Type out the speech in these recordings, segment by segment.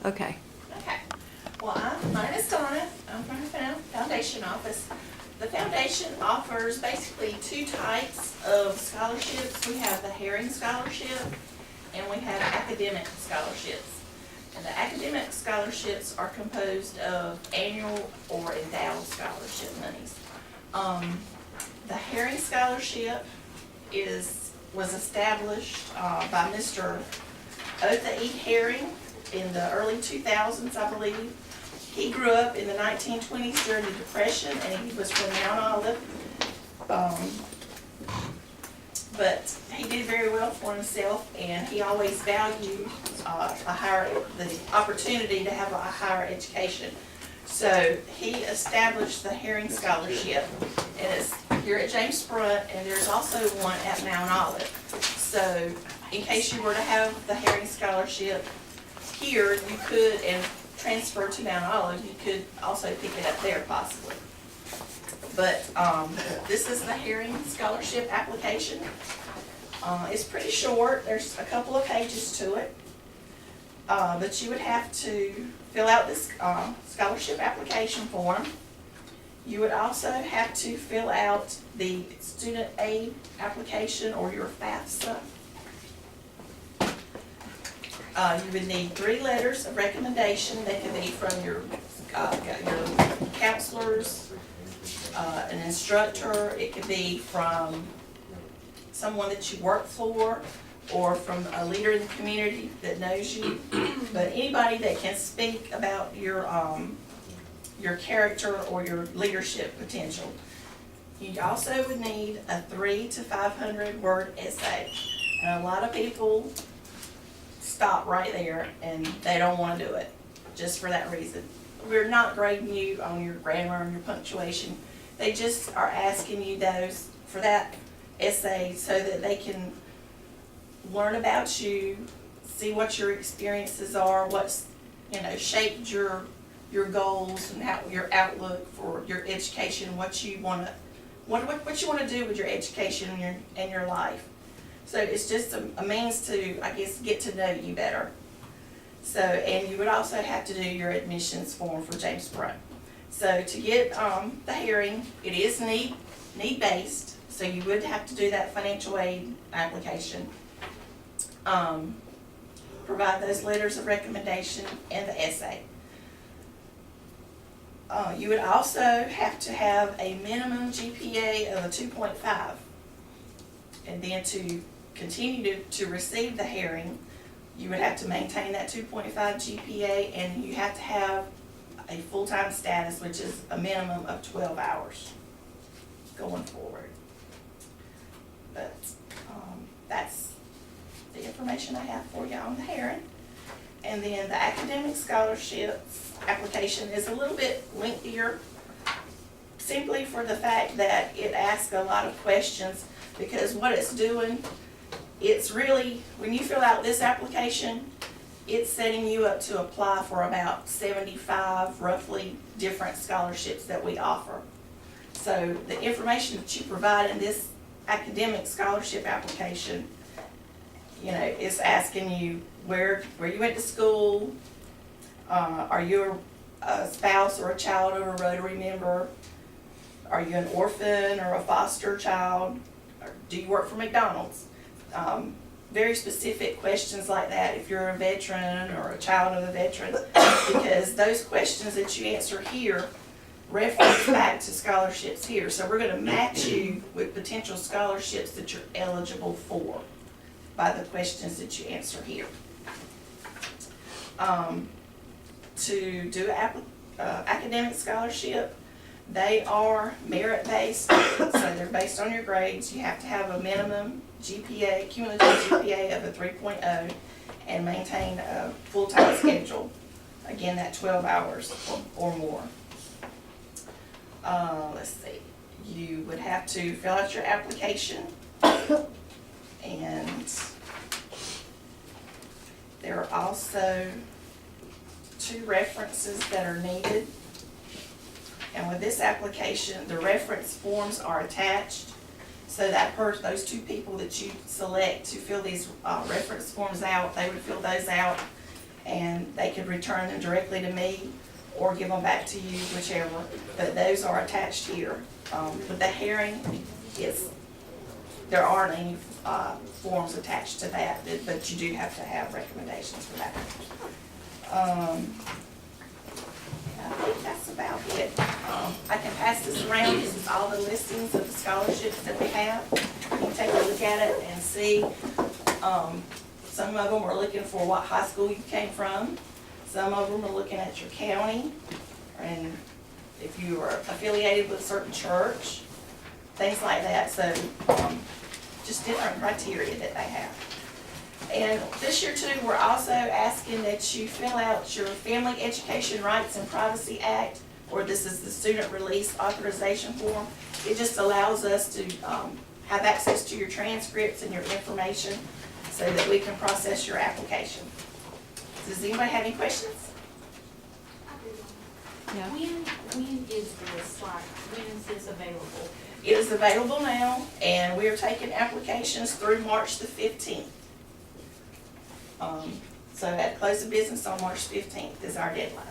Okay. Okay. Well, my name is Donna. I'm from the foundation office. The foundation offers basically two types of scholarships. We have the Herring Scholarship and we have academic scholarships. And the academic scholarships are composed of annual or endowed scholarship monies. The Herring Scholarship was established by Mr. Otha E. Herring in the early 2000s, I believe. He grew up in the 1920s during the Depression, and he was from Mount Olive. But he did very well for himself, and he always valued the opportunity to have a higher education. So he established the Herring Scholarship, and it's here at James Brunt, and there's also one at Mount Olive. So in case you were to have the Herring Scholarship here, you could, and transfer to Mount Olive, you could also pick it up there possibly. But this is the Herring Scholarship application. It's pretty short. There's a couple of pages to it. But you would have to fill out this scholarship application form. You would also have to fill out the student aid application or your FAFSA. You would need 3 letters of recommendation. They could be from your counselors, an instructor. It could be from someone that you work for, or from a leader in the community that knows you. But anybody that can speak about your character or your leadership potential. You also would need a 300 to 500 word essay. And a lot of people stop right there and they don't want to do it just for that reason. We're not grading you on your grammar and your punctuation. They just are asking you those for that essay so that they can learn about you, see what your experiences are, what's shaped your goals and how your outlook for your education, what you want to do with your education and your life. So it's just a means to, I guess, get to know you better. So, and you would also have to do your admissions form for James Brunt. So to get the Herring, it is need-based, so you would have to do that financial aid application. Provide those letters of recommendation and the essay. You would also have to have a minimum GPA of a 2.5. And then to continue to receive the Herring, you would have to maintain that 2.5 GPA, and you have to have a full-time status, which is a minimum of 12 hours going forward. But that's the information I have for you on the Herring. And then the academic scholarships application is a little bit lengthier, simply for the fact that it asks a lot of questions, because what it's doing, it's really, when you fill out this application, it's setting you up to apply for about 75 roughly different scholarships that we offer. So the information that you provide in this academic scholarship application, is asking you where you went to school, are you a spouse or a child of a Rotary member, are you an orphan or a foster child, or do you work for McDonald's? Very specific questions like that if you're a veteran or a child of a veteran, because those questions that you answer here reference back to scholarships here. So we're going to match you with potential scholarships that you're eligible for by the questions that you answer here. To do academic scholarship, they are merit-based, so they're based on your grades. You have to have a minimum GPA, cumulative GPA of a 3.0, and maintain a full-time schedule. Again, that 12 hours or more. Let's see. You would have to fill out your application, and there are also 2 references that are needed. And with this application, the reference forms are attached, so that those 2 people that you select to fill these reference forms out, they would fill those out, and they could return them directly to me or give them back to you, whichever, but those are attached here. With the herring, there aren't any forms attached to that, but you do have to have recommendations for that. I think that's about it. I can pass this around. This is all the listings of the scholarships that we have. You can take a look at it and see. Some of them are looking for what high school you came from. Some of them are looking at your county, and if you are affiliated with a certain church, things like that. So just different criteria that they have. And this year too, we're also asking that you fill out your Family Education Rights and Privacy Act, or this is the Student Release Authorization Form. It just allows us to have access to your transcripts and your information so that we can process your application. Does anybody have any questions? Yeah. When is this, like, when is this available? It is available now, and we are taking applications through March the 15th. So at close of business on March 15th is our deadline.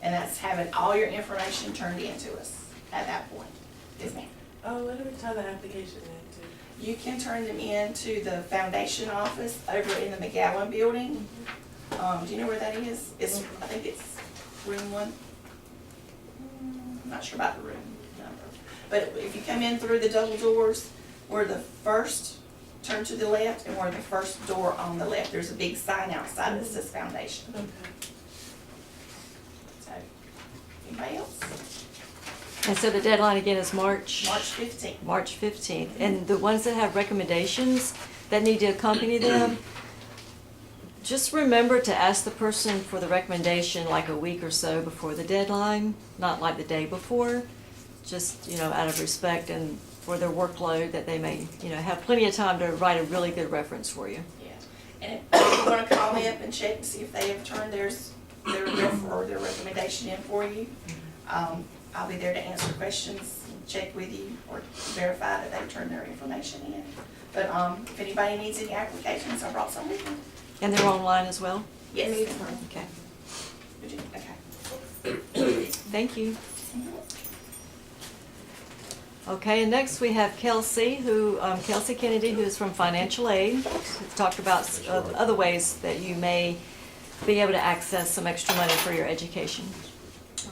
And that's having all your information turned into us at that point. Yes, ma'am. Oh, where do we turn the application into? You can turn them in to the foundation office over in the McGowan building. Do you know where that is? I think it's room 1. I'm not sure about the room number. But if you come in through the double doors, we're the first, turn to the left, and we're the first door on the left. There's a big sign outside that says foundation. Okay. So, anybody else? And so the deadline again is March? March 15th. March 15th. And the ones that have recommendations that need to accompany them, just remember to ask the person for the recommendation like a week or so before the deadline, not like the day before, just, out of respect and for their workload, that they may, have plenty of time to write a really good reference for you. Yeah. And if you want to call me up and check and see if they have turned their recommendation in for you, I'll be there to answer questions, check with you, or verify that they've turned their information in. But if anybody needs any applications, I brought some with me. And they're online as well? Yes. Okay. Would you? Okay. Thank you. Mhm. Okay, and next we have Kelsey, Kelsey Kennedy, who is from Financial Aid. We've talked about other ways that you may be able to access some extra money for your education.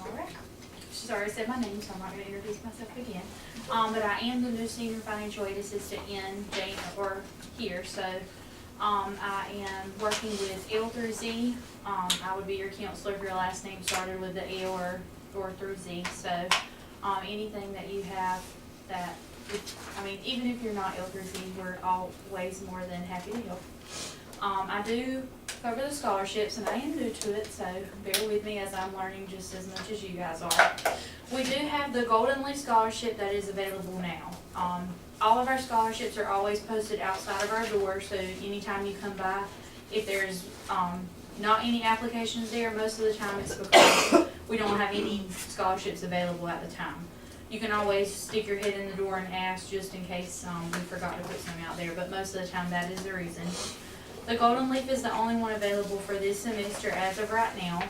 All right. She's already said my name, so I'm not gonna introduce myself again. But I am the new senior financial aid assistant in here, so, I am working with L through Z. I would be your counselor if your last name started with the L or through Z, so, anything that you have that, even if you're not L through Z, we're always more than happy to help. I do cover the scholarships, and I am new to it, so bear with me as I'm learning just as much as you guys are. We do have the Golden Leaf Scholarship that is available now. All of our scholarships are always posted outside of our door, so anytime you come by, if there's not any applications there, most of the time it's because we don't have any scholarships available at the time. You can always stick your head in the door and ask just in case we forgot to put some out there, but most of the time that is the reason. The Golden Leaf is the only one available for this semester as of right now.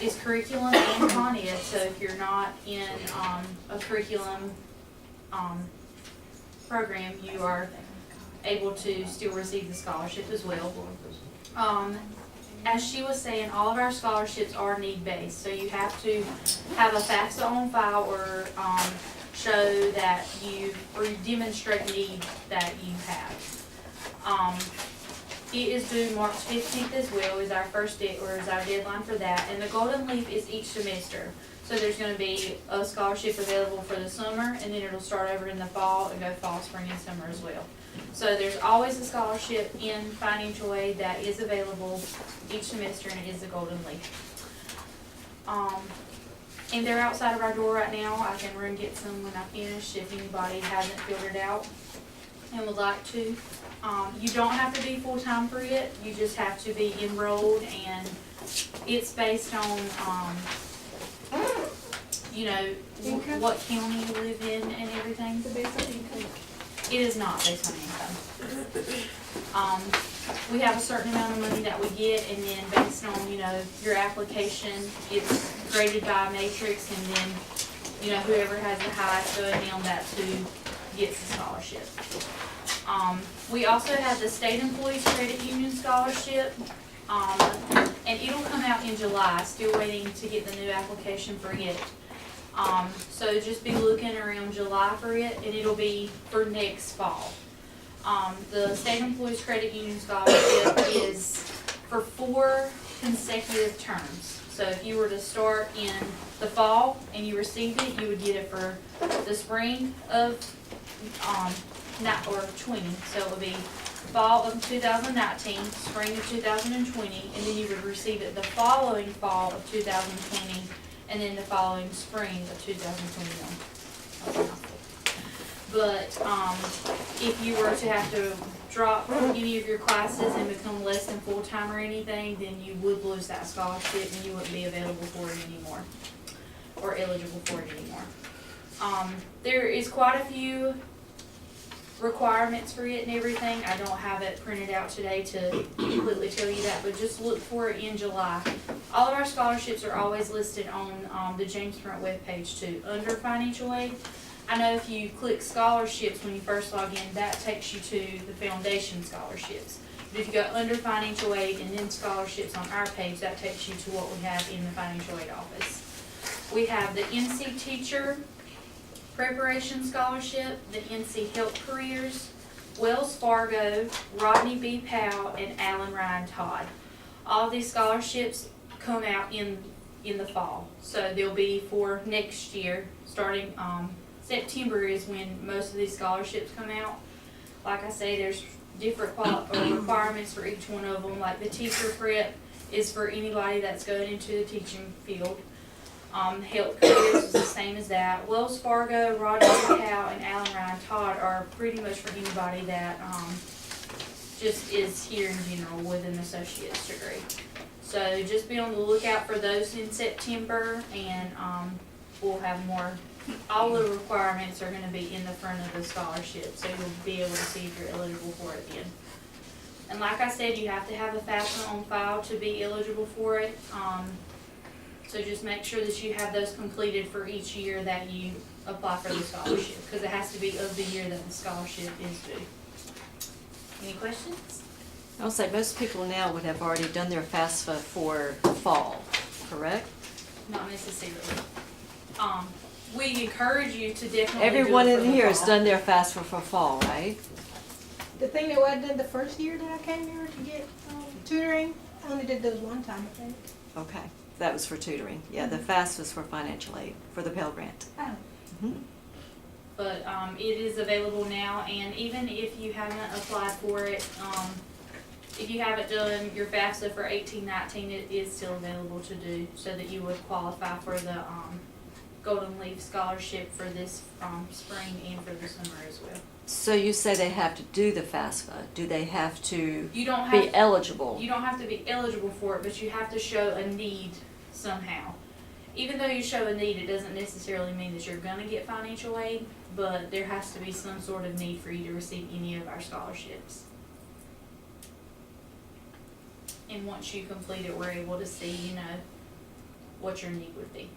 It's curriculum and Con Ed, so if you're not in a curriculum program, you are able to still receive the scholarship as well. As she was saying, all of our scholarships are need-based, so you have to have a FAFSA on file or show that you demonstrate need that you have. It is due March 15th as well, is our deadline for that, and the Golden Leaf is each semester. So there's going to be a scholarship available for the summer, and then it'll start over in the fall and go fall, spring, and summer as well. So there's always a scholarship in financial aid that is available each semester, and it is the Golden Leaf. And they're outside of our door right now. I can run and get some when I finish if anybody hasn't filled it out and would like to. You don't have to be full-time for it. You just have to be enrolled, and it's based on, what county you live in and everything. Is it based on income? It is not based on income. we have a certain amount of money that we get, and then based on, you know, your application, it's graded by a matrix, and then, you know, whoever has the highest going down, that's who gets the scholarship. We also have the State Employees Credit Union Scholarship, and it'll come out in July, still waiting to get the new application for it. So just be looking around July for it, and it'll be for next fall. The State Employees Credit Union Scholarship is for 4 consecutive terms. So if you were to start in the fall and you received it, you would get it for the spring of, 20. So it would be fall of 2019, spring of 2020, and then you would receive it the following fall of 2020, and then the following spring of 2021. But, if you were to have to drop any of your classes and become less than full-time or anything, then you would lose that scholarship and you wouldn't be available for it anymore, or eligible for it anymore. There is quite a few requirements for it and everything. I don't have it printed out today to completely tell you that, but just look for it in July. All of our scholarships are always listed on the James Front webpage too, under financial aid. I know if you click scholarships when you first log in, that takes you to the foundation scholarships. But if you go under financial aid and then scholarships on our page, that takes you to what we have in the financial aid office. We have the NC Teacher Preparation Scholarship, the NC Health Careers, Wells Fargo, Rodney B. Powell, and Alan Ryan Todd. All these scholarships come out in the fall. So they'll be for next year, starting September is when most of these scholarships come out. Like I say, there's different requirements for each one of them. Like the teacher prep is for anybody that's going into the teaching field. Health careers is the same as that. Wells Fargo, Rodney Powell, and Alan Ryan Todd are pretty much for anybody that just is here in general with an associate's degree. So just be on the lookout for those in September, and we'll have more. All the requirements are going to be in the front of the scholarship, so you'll be able to see if you're eligible for it then. And like I said, you have to have a FAFSA on file to be eligible for it. So just make sure that you have those completed for each year that you apply for the scholarship, because it has to be of the year that the scholarship is due. Any questions? I'll say most people now would have already done their FAFSA for fall, correct? Not necessarily. We encourage you to definitely Everyone do it in for the here has fall. done their FAFSA for fall, right? The thing that I did the first year that I came here to get tutoring, I only did those one time, I think. Okay, that was for tutoring. Yeah, the FAFSA was for financial aid, for the Pell Grant. Oh. Mhm. But it is available now, and even if you haven't applied for it, if you haven't done your FAFSA for 18-19, it is still available to do, so that you would qualify for the Golden Leaf Scholarship for this spring and for the summer as well. So you say they have to do the FAFSA. Do they have to You don't be have eligible? You don't have to be eligible for it, but you have to show a need somehow. Even though you show a need, it doesn't necessarily mean that you're gonna get financial aid, but there has to be some sort of need for you to receive any of our scholarships. And once you complete it, we're able to see, you know, what your need would be.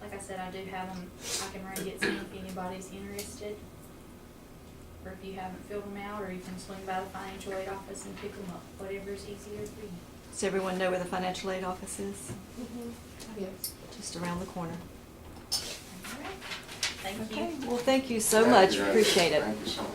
Like I said, I do have them, I can run get some if anybody's interested. Or if you haven't filled them out, or you can swing by the financial aid office and pick them up, whatever's easier for you. Does everyone know where the financial aid office is? Yes. Just around the corner. Alright. Thank you. Okay, well, thank you so much. Appreciate it. Thank you so much.